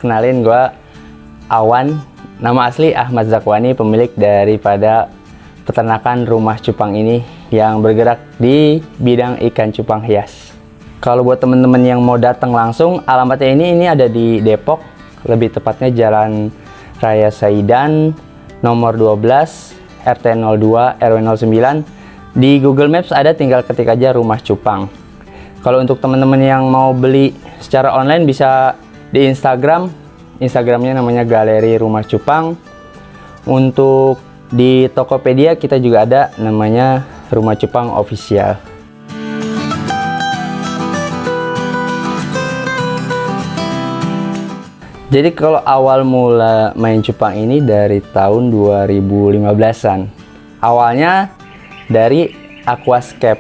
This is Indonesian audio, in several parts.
kenalin, gue Awan. Nama asli Ahmad Zakwani, pemilik daripada peternakan rumah cupang ini yang bergerak di bidang ikan cupang hias. Kalau buat temen-temen yang mau datang langsung, alamatnya ini ada di Depok, lebih tepatnya Jalan Raya Saidan, nomor 12, RT 02, RW 09. Di Google Maps ada, tinggal ketik aja rumah cupang. Kalau untuk teman-teman yang mau beli secara online bisa di Instagramnya namanya Galeri Rumah Cupang. Untuk di Tokopedia kita juga ada, namanya Rumah Cupang Official. Jadi kalau awal mula main cupang ini dari tahun 2015-an. Awalnya dari aquascape.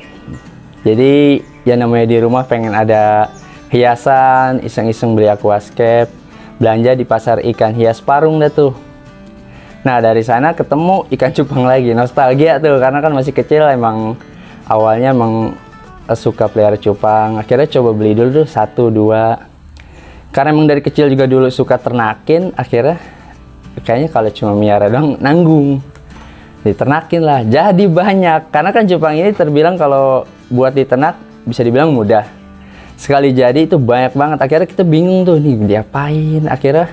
Jadi ya namanya di rumah pengen ada hiasan, iseng-iseng beli aquascape, belanja di pasar ikan hias Parung dah tuh. Nah dari sana ketemu ikan cupang lagi, nostalgia tuh karena kan masih kecil, emang awalnya emang suka pelihara cupang. Akhirnya coba beli dulu tuh 1, 2. Karena emang dari kecil juga dulu suka ternakin, akhirnya kayaknya kalau cuma miara doang nanggung. Diternakin lah, jadi banyak. Karena kan cupang ini terbilang kalau buat diternak bisa dibilang mudah. Sekali jadi itu banyak banget. Akhirnya kita bingung tuh nih diapain. Akhirnya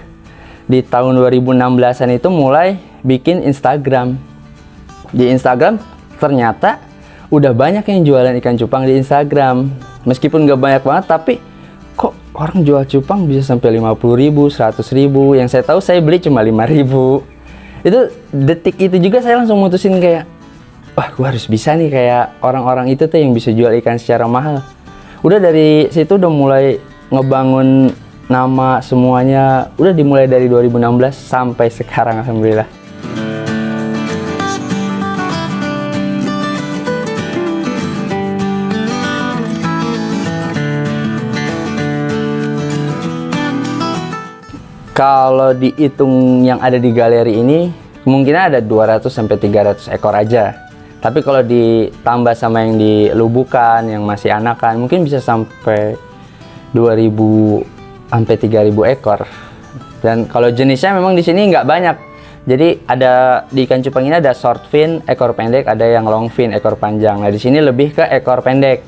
di tahun 2016-an itu mulai bikin Instagram. Di Instagram ternyata udah banyak yang jualan ikan cupang di Instagram. Meskipun gak banyak banget, tapi kok orang jual cupang bisa sampai 50.000, 100.000. Yang saya tahu saya beli cuma 5.000. Itu detik itu juga saya langsung mutusin kayak, wah gue harus bisa nih kayak orang-orang itu tuh yang bisa jual ikan secara mahal. Udah dari situ udah mulai ngebangun nama semuanya. Udah dimulai dari 2016 sampai sekarang, alhamdulillah. Kalau dihitung yang ada di galeri ini, kemungkinan ada 200-300 ekor aja. Tapi kalau ditambah sama yang di lubukan, yang masih anakan, mungkin bisa sampai 2.000-3.000 ekor. Dan kalau jenisnya memang di sini nggak banyak. Jadi ada di ikan cupang ini ada short fin, ekor pendek, ada yang long fin, ekor panjang. Nah di sini lebih ke ekor pendek.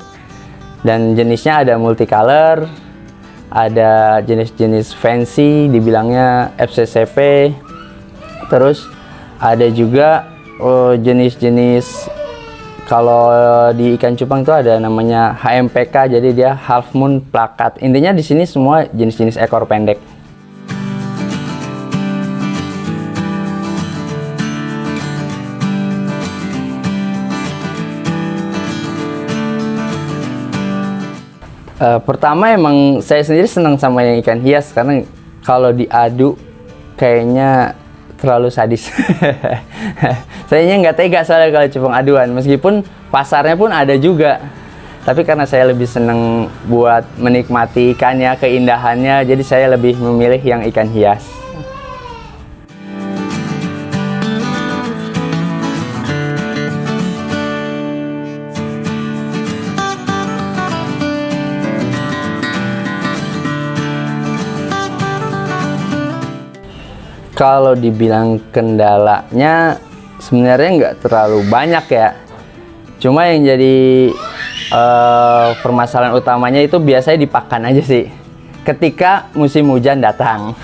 Dan jenisnya ada multicolor, ada jenis-jenis fancy, dibilangnya FCCP. Terus ada juga jenis-jenis, kalau di ikan cupang itu ada namanya HMPK, jadi dia half moon plakat. Intinya di sini semua jenis-jenis ekor pendek. Pertama emang saya sendiri senang sama yang ikan hias, karena kalau diadu kayaknya terlalu sadis. Sayanya nggak tega soalnya kalau cupang aduan, meskipun pasarnya pun ada juga. Tapi karena saya lebih senang buat menikmati ikannya, keindahannya, jadi saya lebih memilih yang ikan hias. Kalau dibilang kendalanya sebenarnya nggak terlalu banyak ya. Cuma yang jadi permasalahan utamanya itu biasanya di pakan aja sih. Ketika musim hujan datang.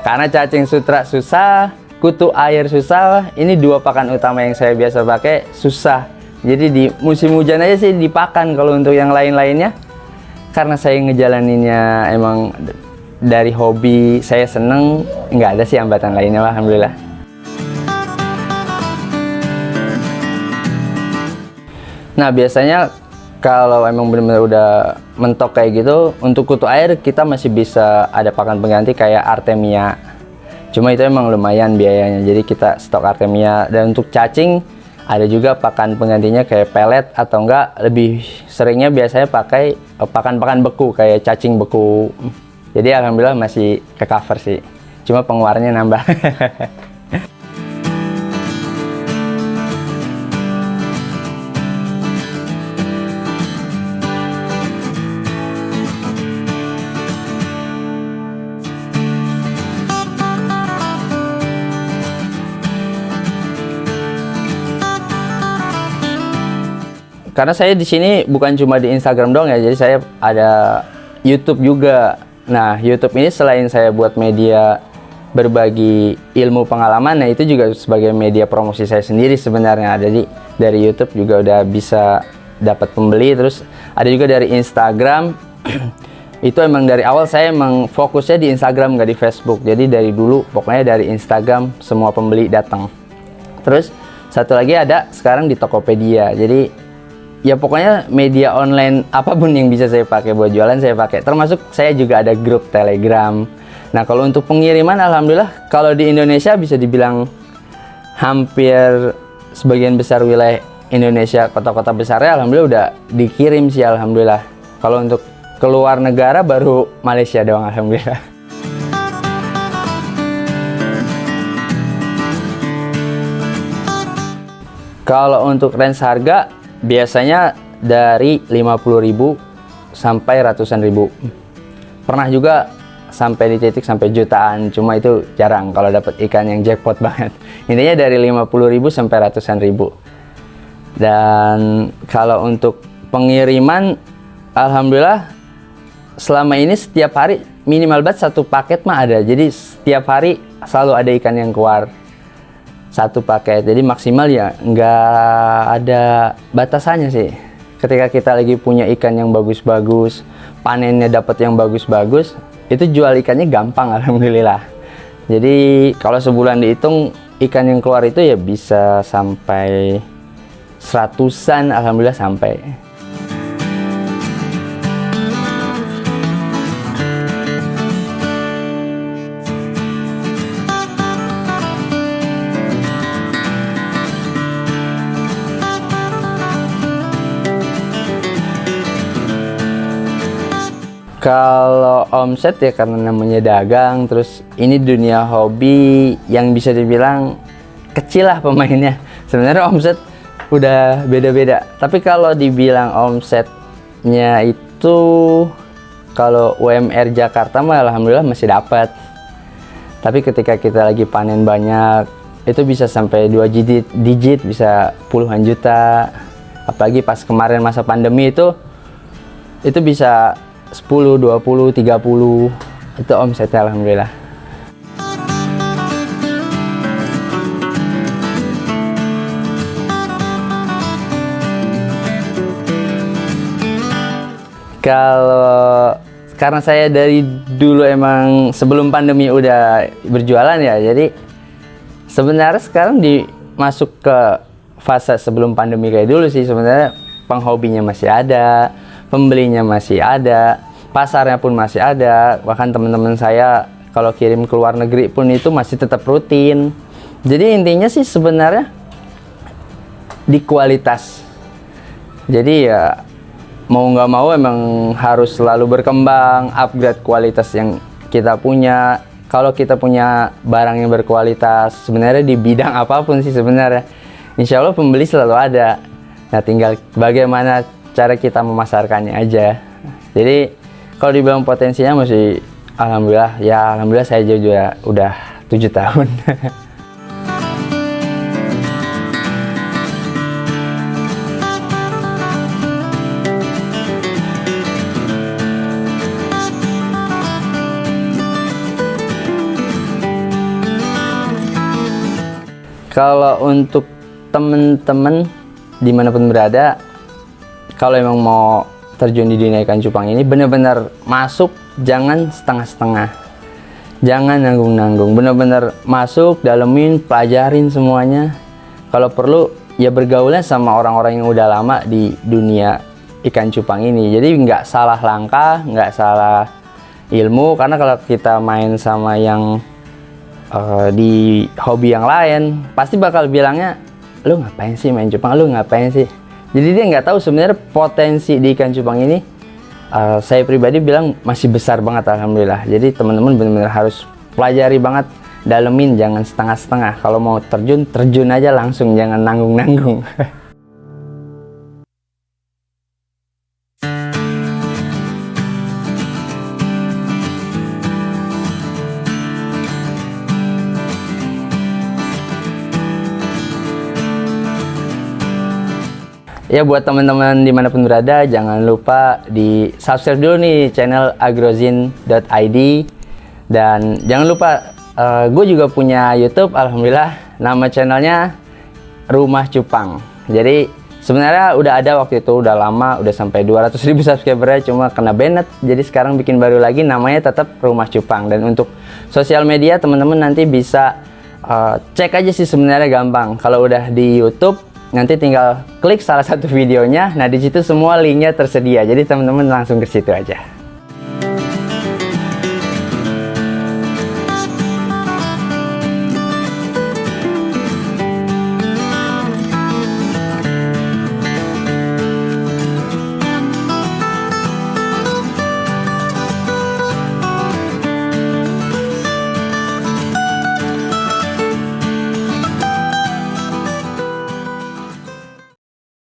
Karena cacing sutra susah, kutu air susah. Ini dua pakan utama yang saya biasa pakai susah. Jadi di musim hujan aja sih dipakan. Kalau untuk yang lain-lainnya, karena saya ngejalaninnya emang dari hobi, saya seneng, nggak ada sih hambatan lainnya, alhamdulillah. Nah biasanya kalau emang benar-benar udah mentok kayak gitu, untuk kutu air kita masih bisa ada pakan pengganti kayak Artemia. Cuma itu emang lumayan biayanya, jadi kita stok Artemia. Dan untuk cacing ada juga pakan penggantinya kayak pelet, atau enggak lebih seringnya biasanya pakai pakan-pakan beku kayak cacing beku. Jadi alhamdulillah masih ke cover sih, cuma pengeluarannya nambah. karena saya di sini bukan cuma di Instagram doang ya, jadi saya ada YouTube juga. Nah, YouTube ini selain saya buat media berbagi ilmu pengalaman, nah itu juga sebagai media promosi saya sendiri sebenarnya. Jadi dari YouTube juga udah bisa dapat pembeli, terus ada juga dari Instagram. Itu emang dari awal saya emang fokusnya di Instagram, nggak di Facebook. Jadi dari dulu pokoknya dari Instagram semua pembeli datang. Terus satu lagi ada sekarang di Tokopedia. Jadi ya pokoknya media online apapun yang bisa saya pakai buat jualan saya pakai. Termasuk saya juga ada grup Telegram. Nah, kalau untuk pengiriman alhamdulillah kalau di Indonesia bisa dibilang hampir sebagian besar wilayah Indonesia, kota-kota besarnya alhamdulillah udah dikirim sih alhamdulillah. Kalau untuk keluar negara baru Malaysia doang alhamdulillah. Kalau untuk range harga biasanya dari 50.000 sampai ratusan ribu. Pernah juga sampai di titik sampai jutaan, cuma itu jarang kalau dapat ikan yang jackpot banget. Intinya dari 50.000 sampai ratusan ribu. Dan kalau untuk pengiriman alhamdulillah selama ini setiap hari minimal banget satu paket mah ada. Jadi setiap hari selalu ada ikan yang keluar satu paket. Jadi maksimal ya nggak ada batasannya sih. Ketika kita lagi punya ikan yang bagus-bagus, panennya dapat yang bagus-bagus, itu jual ikannya gampang alhamdulillah. Jadi kalau sebulan dihitung ikan yang keluar itu ya bisa sampai seratusan alhamdulillah sampai. Kalau omset ya karena namanya dagang, terus ini dunia hobi yang bisa dibilang kecil lah pemainnya. Sebenarnya omset udah beda-beda. Tapi kalau dibilang omsetnya itu kalau UMR Jakarta mah alhamdulillah masih dapat. Tapi ketika kita lagi panen banyak itu bisa sampai 2 digit, bisa puluhan juta. Apalagi pas kemarin masa pandemi itu bisa 10, 20, 30 itu omsetnya alhamdulillah. Kalau karena saya dari dulu emang sebelum pandemi udah berjualan ya, jadi sebenarnya sekarang masuk ke fase sebelum pandemi kayak dulu sih. Sebenarnya penghobinya masih ada, pembelinya masih ada, pasarnya pun masih ada. Bahkan teman-teman saya kalau kirim ke luar negeri pun itu masih tetap rutin. Jadi intinya sih sebenarnya di kualitas. Jadi ya mau nggak mau emang harus selalu berkembang, upgrade kualitas yang kita punya. Kalau kita punya barang yang berkualitas sebenarnya di bidang apapun sih sebenarnya, insya Allah pembeli selalu ada. Nah, tinggal bagaimana cara kita memasarkannya aja. Jadi kalau dibilang potensinya masih alhamdulillah, ya alhamdulillah saya juga udah 7 tahun. Kalau untuk temen-temen dimanapun berada, kalau emang mau terjun di dunia ikan cupang ini benar-benar masuk, jangan setengah-setengah, jangan nanggung-nanggung, benar-benar masuk, dalemin, pelajarin semuanya. Kalau perlu ya bergaulnya sama orang-orang yang udah lama di dunia ikan cupang ini. Jadi nggak salah langkah, nggak salah ilmu, karena kalau kita main sama yang di hobi yang lain pasti bakal bilangnya, lu ngapain sih main cupang, lu ngapain sih. Jadi dia nggak tahu sebenarnya potensi di ikan cupang ini, saya pribadi bilang masih besar banget alhamdulillah. Jadi teman-teman benar-benar harus pelajari banget, dalemin, jangan setengah-setengah. Kalau mau terjun, terjun aja langsung, jangan nanggung-nanggung. Ya buat teman-teman dimanapun berada, jangan lupa di subscribe dulu nih channel agrozin.id. Dan jangan lupa gue juga punya YouTube, alhamdulillah, nama channelnya Rumah Cupang. Jadi sebenarnya udah ada waktu itu, udah lama, udah sampai 200.000 subscribernya, cuma kena banned. Jadi sekarang bikin baru lagi, namanya tetap Rumah Cupang. Dan untuk sosial media teman-teman nanti bisa cek aja sih, sebenarnya gampang. Kalau udah di YouTube nanti tinggal klik salah satu videonya. Nah di situ semua linknya tersedia. Jadi teman-teman langsung ke situ aja.